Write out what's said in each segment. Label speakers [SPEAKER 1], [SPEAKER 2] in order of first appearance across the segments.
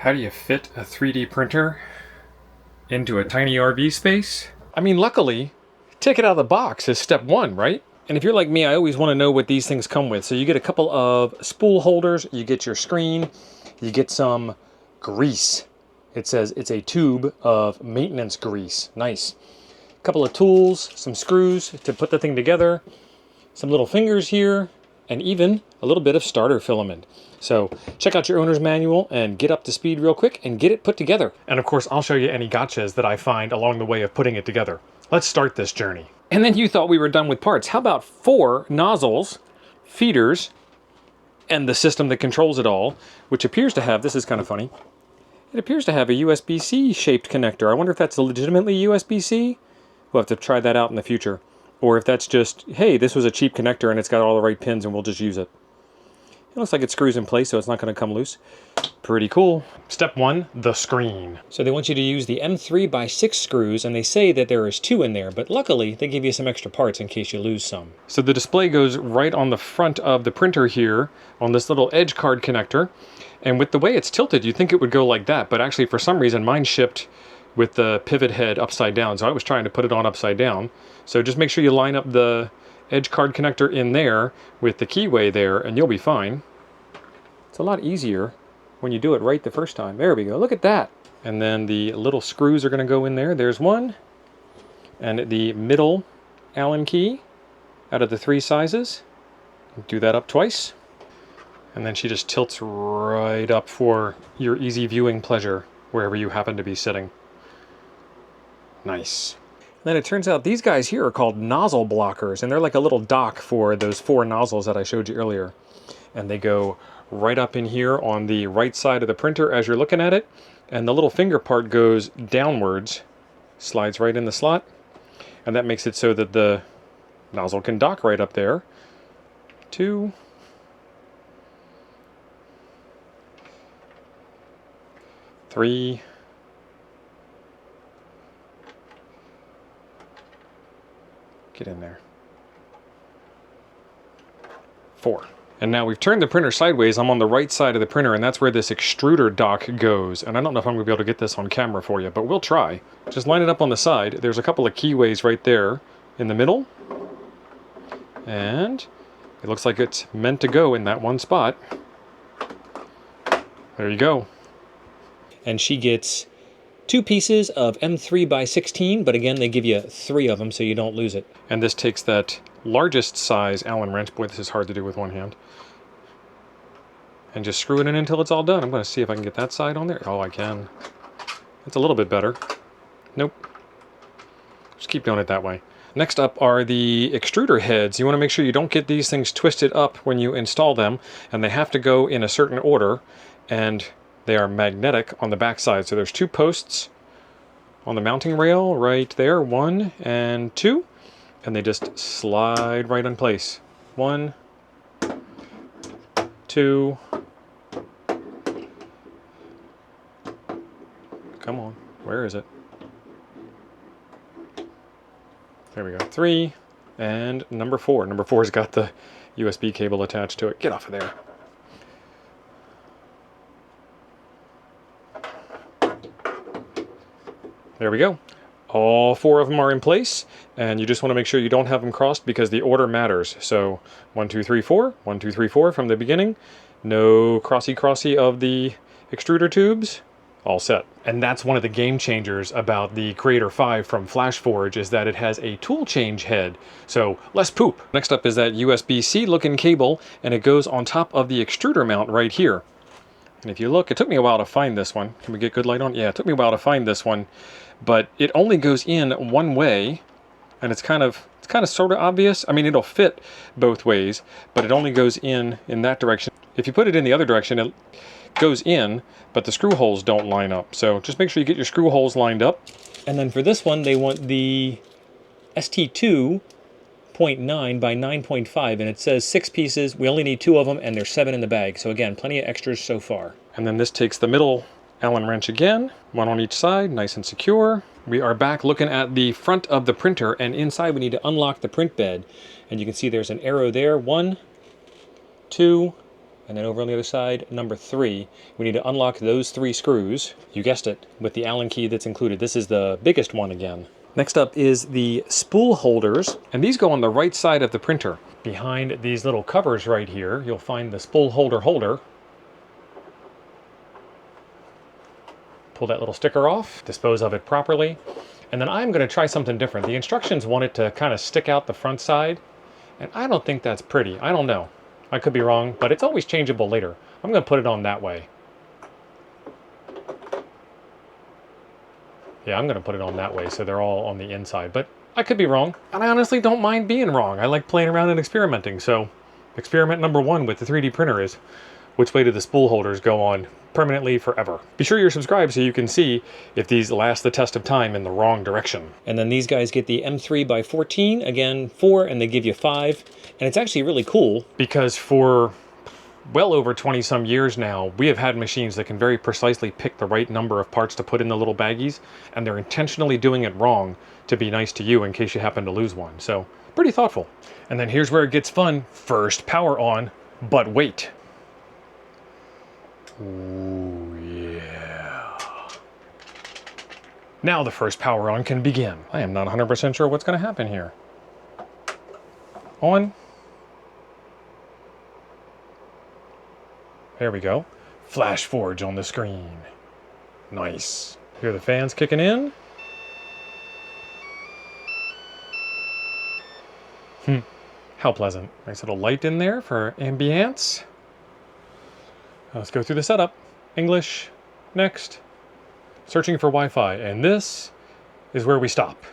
[SPEAKER 1] How do you fit a 3D printer into a tiny RV space? I mean, luckily, take it out of the box is step one, right? And if you're like me, I always want to know what these things come with. So you get a couple of spool holders, you get your screen, you get some grease. It says it's a tube of maintenance grease. Nice. A couple of tools, some screws to put the thing together, some little fingers here, and even a little bit of starter filament. So check out your owner's manual and get up to speed real quick and get it put together. And of course, I'll show you any gotchas that I find along the way of putting it together. Let's start this journey. And then you thought we were done with parts. How about 4 nozzles, feeders, and the system that controls it all, which appears to have, this is kind of funny, it appears to have a USB-C shaped connector. I wonder if that's legitimately USB-C? We'll have to try that out in the future. Or if that's just, hey, this was a cheap connector and it's got all the right pins and we'll just use it. It looks like it screws in place, so it's not going to come loose. Pretty cool. Step 1, the screen. So they want you to use the M3x6 screws, and they say that there is 2 in there, but luckily they give you some extra parts in case you lose some. So the display goes right on the front of the printer here on this little edge card connector. And with the way it's tilted, you'd think it would go like that, but actually for some reason mine shipped with the pivot head upside down, so I was trying to put it on upside down. So just make sure you line up the edge card connector in there with the keyway there and you'll be fine. It's a lot easier when you do it right the first time. There we go, look at that. And then the little screws are going to go in there. There's one. And the middle Allen key out of the 3 sizes. Do that up twice. And then she just tilts right up for your easy viewing pleasure wherever you happen to be sitting. Nice. Then it turns out these guys here are called nozzle blockers, and they're like a little dock for those 4 nozzles that I showed you earlier. And they go right up in here on the right side of the printer as you're looking at it, and the little finger part goes downwards, slides right in the slot, and that makes it so that the nozzle can dock right up there. 2, 3, get in there. 4. And now we've turned the printer sideways. I'm on the right side of the printer, and that's where this extruder dock goes. And I don't know if I'm going to be able to get this on camera for you, but we'll try. Just line it up on the side. There's a couple of keyways right there in the middle. And it looks like it's meant to go in that one spot. There you go. And she gets 2 pieces of M3x16, but again, they give you 3 of them so you don't lose it. And this takes that largest size Allen wrench. Boy, this is hard to do with one hand. And just screw it in until it's all done. I'm going to see if I can get that side on there. Oh, I can. It's a little bit better. Nope. Just keep doing it that way. Next up are the extruder heads. You want to make sure you don't get these things twisted up when you install them, and they have to go in a certain order, and they are magnetic on the back side. So there's 2 posts on the mounting rail right there, 1 and 2, and they just slide right in place. 1, 2, come on, where is it? There we go, 3, and number 4. Number 4's got the USB cable attached to it. Get off of there. There we go. All 4 of them are in place, and you just want to make sure you don't have them crossed because the order matters. So 1, 2, 3, 4, 1, 2, 3, 4 from the beginning. No crossy of the extruder tubes. All set. And that's one of the game changers about the Creator 5 from FlashForge, is that it has a tool change head. So less poop. Next up is that USB-C looking cable, and it goes on top of the extruder mount right here. And if you look, it took me a while to find this one. Can we get good light on? Yeah, it took me a while to find this one, but it only goes in one way, and it's kind of sort of obvious. I mean, it'll fit both ways, but it only goes in that direction. If you put it in the other direction, it goes in, but the screw holes don't line up. So just make sure you get your screw holes lined up. And then for this one, they want the ST2 0.9 by 9.5, and it says 6 pieces. We only need 2 of them, and there's 7 in the bag. So again, plenty of extras so far. And then this takes the middle Allen wrench again, 1 on each side, nice and secure. We are back looking at the front of the printer, and inside we need to unlock the print bed. And you can see there's an arrow there, 1, 2, and then over on the other side, number 3. We need to unlock those 3 screws. You guessed it, with the Allen key that's included. This is the biggest one again. Next up is the spool holders, and these go on the right side of the printer. Behind these little covers right here, you'll find the spool holder. Pull that little sticker off, dispose of it properly, and then I'm going to try something different. The instructions want it to kind of stick out the front side, and I don't think that's pretty. I don't know. I could be wrong, but it's always changeable later. I'm going to put it on that way. Yeah, I'm going to put it on that way so they're all on the inside, but I could be wrong, and I honestly don't mind being wrong. I like playing around and experimenting, so experiment number 1 with the 3D printer is which way do the spool holders go on permanently forever. Be sure you're subscribed so you can see if these last the test of time in the wrong direction. And then these guys get the M3x14, again 4, and they give you 5. And it's actually really cool because for well over 20 some years now, we have had machines that can very precisely pick the right number of parts to put in the little baggies, and they're intentionally doing it wrong to be nice to you in case you happen to lose one. So pretty thoughtful. And then here's where it gets fun. First power on, but wait. Ooh, yeah. Now the first power on can begin. I am not 100% sure what's going to happen here. On. There we go. FlashForge on the screen. Nice. Hear the fans kicking in. How pleasant. Nice little light in there for ambience. Let's go through the setup. English, next. Searching for Wi-Fi, and this is where we stop.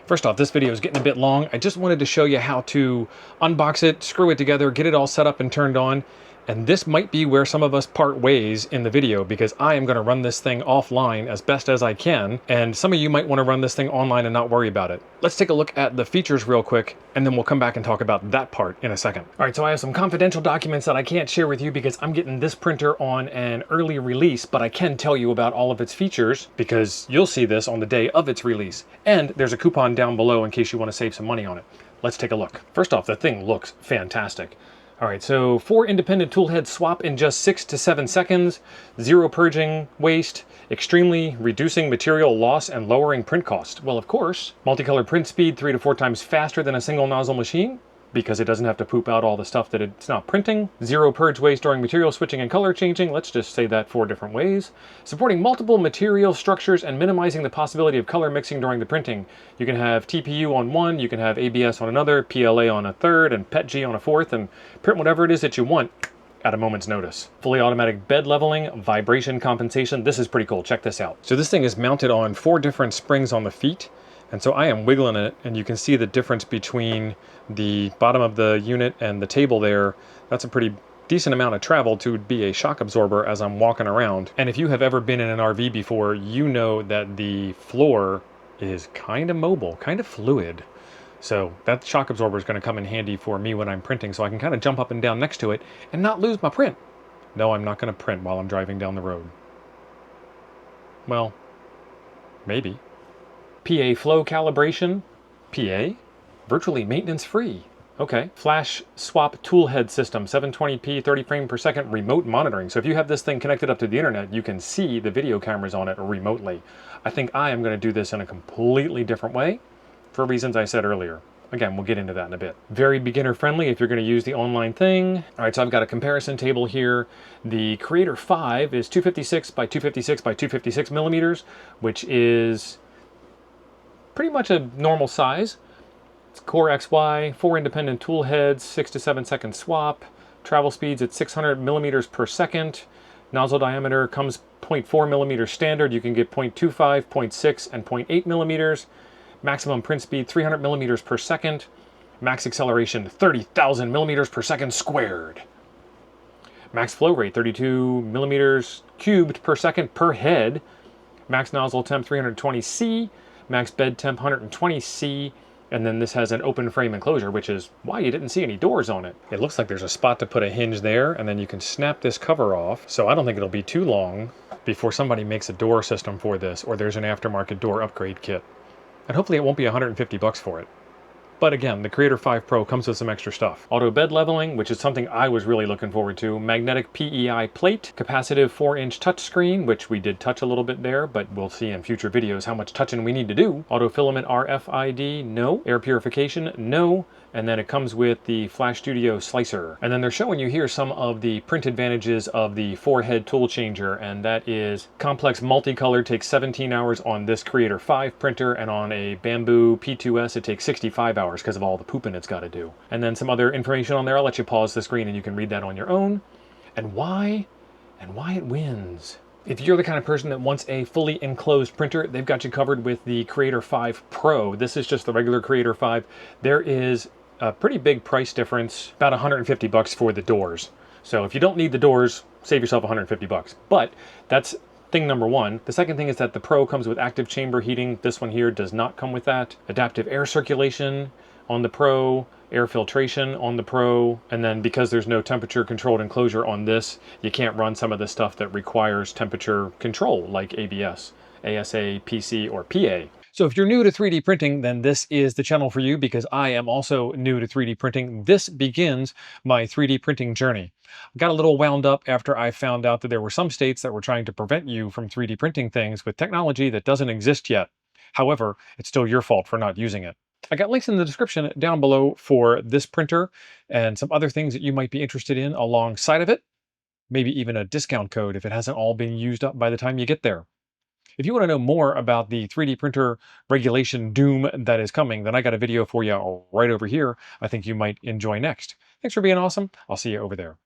[SPEAKER 1] First off, this video is getting a bit long. I just wanted to show you how to unbox it, screw it together, get it all set up and turned on. And this might be where some of us part ways in the video because I am going to run this thing offline as best as I can. And some of you might want to run this thing online and not worry about it. Let's take a look at the features real quick, and then we'll come back and talk about that part in a second. All right, so I have some confidential documents that I can't share with you because I'm getting this printer on an early release, but I can tell you about all of its features because you'll see this on the day of its release. And there's a coupon down below in case you want to save some money on it. Let's take a look. First off, the thing looks fantastic. All right, so 4 independent tool heads swap in just 6 to 7 seconds, 0 purging waste, extremely reducing material loss and lowering print cost. Well, of course, multicolor print speed 3 to 4 times faster than a single nozzle machine because it doesn't have to poop out all the stuff that it's not printing. 0 purge waste during material switching and color changing. Let's just say that 4 different ways. Supporting multiple material structures and minimizing the possibility of color mixing during the printing. You can have TPU on one, you can have ABS on another, PLA on a third, and PETG on a fourth, and print whatever it is that you want at a moment's notice. Fully automatic bed leveling, vibration compensation. This is pretty cool. Check this out. So this thing is mounted on 4 different springs on the feet. And so I am wiggling it, and you can see the difference between the bottom of the unit and the table there. That's a pretty decent amount of travel to be a shock absorber as I'm walking around. And if you have ever been in an RV before, you know that the floor is kind of mobile, kind of fluid. So that shock absorber is going to come in handy for me when I'm printing, so I can kind of jump up and down next to it and not lose my print. No, I'm not going to print while I'm driving down the road. Well, maybe. PA flow calibration. PA? Virtually maintenance free. Okay. Flash swap toolhead system, 720p, 30 frame per second remote monitoring. So if you have this thing connected up to the internet, you can see the video cameras on it remotely. I think I am going to do this in a completely different way for reasons I said earlier. Again, we'll get into that in a bit. Very beginner friendly if you're going to use the online thing. All right, so I've got a comparison table here. The Creator 5 is 256 by 256 by 256 millimeters, which is pretty much a normal size. It's Core XY, 4 independent tool heads, 6 to 7 second swap, travel speeds at 600 millimeters per second. Nozzle diameter comes 0.4 millimeters standard. You can get 0.25, 0.6, and 0.8 millimeters. Maximum print speed 300 millimeters per second. Max acceleration 30,000 millimeters per second squared. Max flow rate 32 millimeters cubed per second per head. Max nozzle temp 320 C. Max bed temp 120 C, and then this has an open frame enclosure, which is why you didn't see any doors on it. It looks like there's a spot to put a hinge there, and then you can snap this cover off. So I don't think it'll be too long before somebody makes a door system for this, or there's an aftermarket door upgrade kit. And hopefully it won't be 150 bucks for it. But again, the Creator 5 Pro comes with some extra stuff. Auto bed leveling, which is something I was really looking forward to. Magnetic PEI plate, capacitive 4-inch touchscreen, which we did touch a little bit there, but we'll see in future videos how much touching we need to do. Auto filament RFID, no. Air purification, no. And then it comes with the Flash Studio slicer. And then they're showing you here some of the print advantages of the 4-head tool changer, and that is complex multicolor takes 17 hours on this Creator 5 printer, and on a Bamboo P2S it takes 65 hours because of all the pooping it's got to do. And then some other information on there. I'll let you pause the screen and you can read that on your own. And why it wins. If you're the kind of person that wants a fully enclosed printer, they've got you covered with the Creator 5 Pro. This is just the regular Creator 5. There is a pretty big price difference, about 150 bucks for the doors. So if you don't need the doors, save yourself 150 bucks. But that's thing number one. The second thing is that the Pro comes with active chamber heating. This one here does not come with that. Adaptive air circulation on the Pro, air filtration on the Pro, and then because there's no temperature controlled enclosure on this, you can't run some of the stuff that requires temperature control like ABS, ASA, PC, or PA. So if you're new to 3D printing, then this is the channel for you, because I am also new to 3D printing. This begins my 3D printing journey. I got a little wound up after I found out that there were some states that were trying to prevent you from 3D printing things with technology that doesn't exist yet. However, it's still your fault for not using it. I got links in the description down below for this printer and some other things that you might be interested in alongside of it. Maybe even a discount code if it hasn't all been used up by the time you get there. If you want to know more about the 3D printer regulation doom that is coming, then I got a video for you right over here I think you might enjoy next. Thanks for being awesome. I'll see you over there.